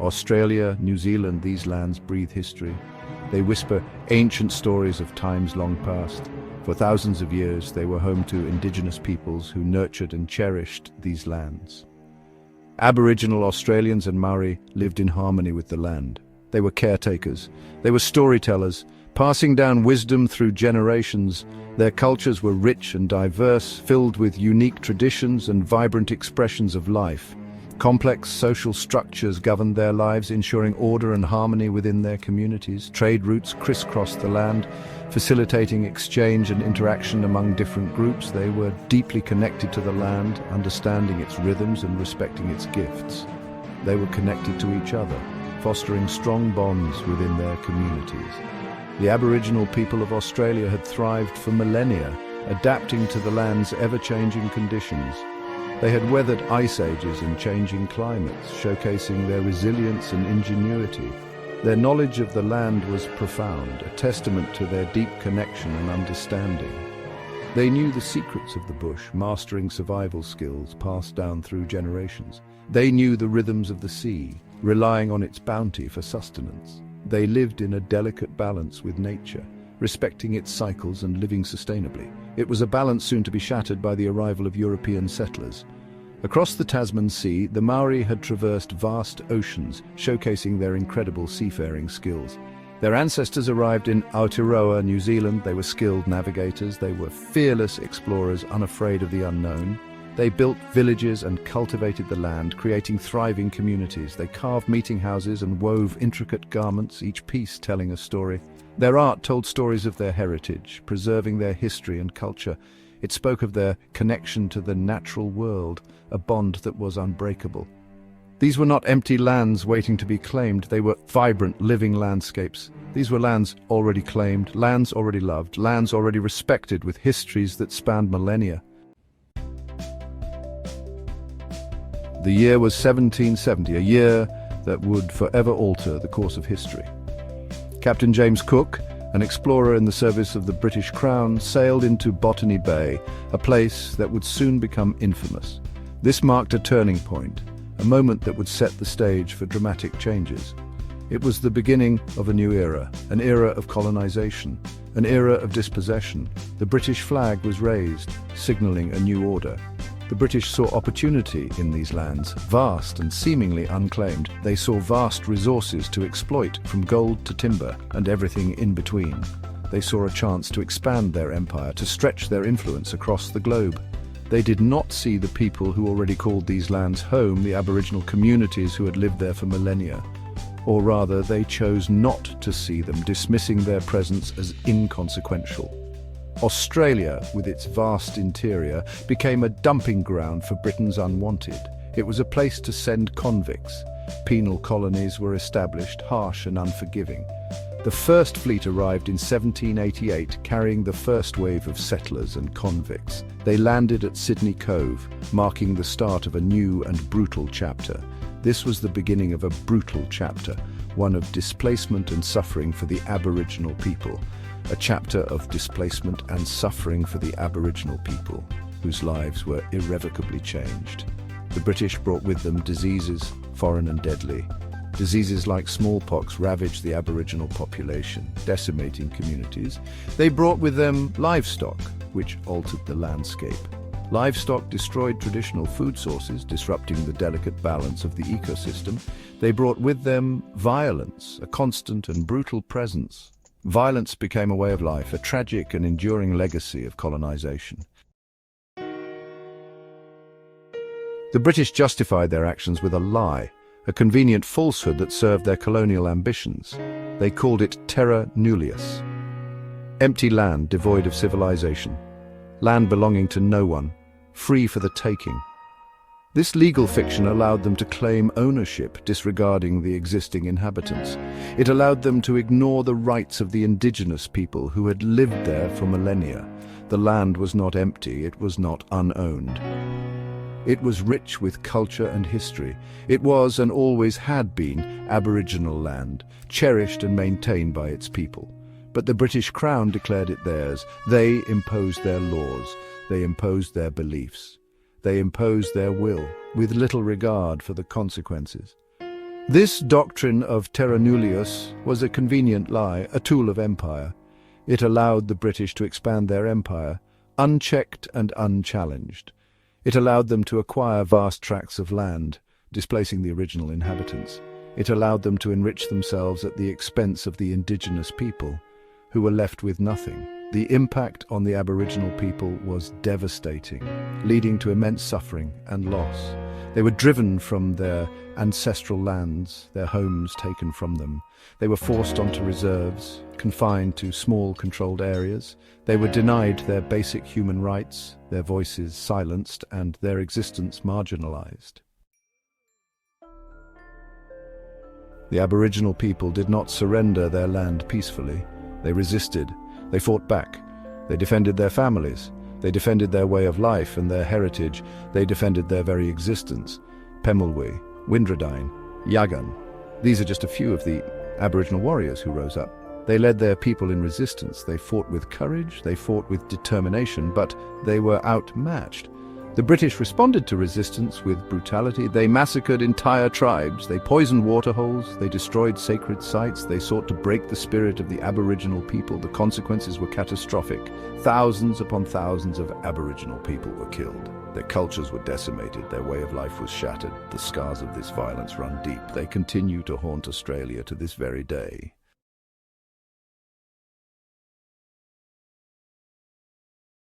Australia, New Zealand, these lands breathe history. They whisper ancient stories of times long past. For thousands of years, they were home to indigenous peoples who nurtured and cherished these lands. Aboriginal Australians and Māori lived in harmony with the land. They were caretakers. They were storytellers, passing down wisdom through generations. Their cultures were rich and diverse, filled with unique traditions and vibrant expressions of life. Complex social structures governed their lives, ensuring order and harmony within their communities. Trade routes crisscrossed the land, facilitating exchange and interaction among different groups. They were deeply connected to the land, understanding its rhythms and respecting its gifts. They were connected to each other, fostering strong bonds within their communities. The Aboriginal people of Australia had thrived for millennia, adapting to the land's ever-changing conditions. They had weathered ice ages and changing climates, showcasing their resilience and ingenuity. Their knowledge of the land was profound, a testament to their deep connection and understanding. They knew the secrets of the bush, mastering survival skills passed down through generations. They knew the rhythms of the sea, relying on its bounty for sustenance. They lived in a delicate balance with nature, respecting its cycles and living sustainably. It was a balance soon to be shattered by the arrival of European settlers. Across the Tasman Sea, the Maori had traversed vast oceans, showcasing their incredible seafaring skills. Their ancestors arrived in Aotearoa, New Zealand. They were skilled navigators. They were fearless explorers, unafraid of the unknown. They built villages and cultivated the land, creating thriving communities. They carved meeting houses and wove intricate garments, each piece telling a story. Their art told stories of their heritage, preserving their history and culture. It spoke of their connection to the natural world, a bond that was unbreakable. These were not empty lands waiting to be claimed. They were vibrant, living landscapes. These were lands already claimed, lands already loved, lands already respected, with histories that spanned millennia. The year was 1770, a year that would forever alter the course of history. Captain James Cook, an explorer in the service of the British Crown, sailed into Botany Bay, a place that would soon become infamous. This marked a turning point, a moment that would set the stage for dramatic changes. It was the beginning of a new era, an era of colonization, an era of dispossession. The British flag was raised, signaling a new order. The British saw opportunity in these lands, vast and seemingly unclaimed. They saw vast resources to exploit, from gold to timber and everything in between. They saw a chance to expand their empire, to stretch their influence across the globe. They did not see the people who already called these lands home, the Aboriginal communities who had lived there for millennia. Or rather, they chose not to see them, dismissing their presence as inconsequential. Australia, with its vast interior, became a dumping ground for Britain's unwanted. It was a place to send convicts. Penal colonies were established, harsh and unforgiving. The first fleet arrived in 1788, carrying the first wave of settlers and convicts. They landed at Sydney Cove, marking the start of a new and brutal chapter. This was the beginning of a brutal chapter, one of displacement and suffering for the Aboriginal people. A chapter of displacement and suffering for the Aboriginal people, whose lives were irrevocably changed. The British brought with them diseases, foreign and deadly. Diseases like smallpox ravaged the Aboriginal population, decimating communities. They brought with them livestock, which altered the landscape. Livestock destroyed traditional food sources, disrupting the delicate balance of the ecosystem. They brought with them violence, a constant and brutal presence. Violence became a way of life, a tragic and enduring legacy of colonization. The British justified their actions with a lie, a convenient falsehood that served their colonial ambitions. They called it terra nullius. Empty land devoid of civilization, land belonging to no one, free for the taking. This legal fiction allowed them to claim ownership, disregarding the existing inhabitants. It allowed them to ignore the rights of the indigenous people who had lived there for millennia. The land was not empty, it was not unowned. It was rich with culture and history. It was, and always had been, Aboriginal land, cherished and maintained by its people. But the British Crown declared it theirs. They imposed their laws. They imposed their beliefs. They imposed their will, with little regard for the consequences. This doctrine of terra nullius was a convenient lie, a tool of empire. It allowed the British to expand their empire, unchecked and unchallenged. It allowed them to acquire vast tracts of land, displacing the original inhabitants. It allowed them to enrich themselves at the expense of the indigenous people, who were left with nothing. The impact on the Aboriginal people was devastating, leading to immense suffering and loss. They were driven from their ancestral lands, their homes taken from them. They were forced onto reserves, confined to small controlled areas. They were denied their basic human rights, their voices silenced, and their existence marginalized. The Aboriginal people did not surrender their land peacefully. They resisted. They fought back. They defended their families. They defended their way of life and their heritage. They defended their very existence. Pemulwuy, Windradine, Yagan. These are just a few of the Aboriginal warriors who rose up. They led their people in resistance. They fought with courage. They fought with determination, but they were outmatched. The British responded to resistance with brutality. They massacred entire tribes. They poisoned waterholes. They destroyed sacred sites. They sought to break the spirit of the Aboriginal people. The consequences were catastrophic. Thousands upon thousands of Aboriginal people were killed. Their cultures were decimated. Their way of life was shattered. The scars of this violence run deep. They continue to haunt Australia to this very day.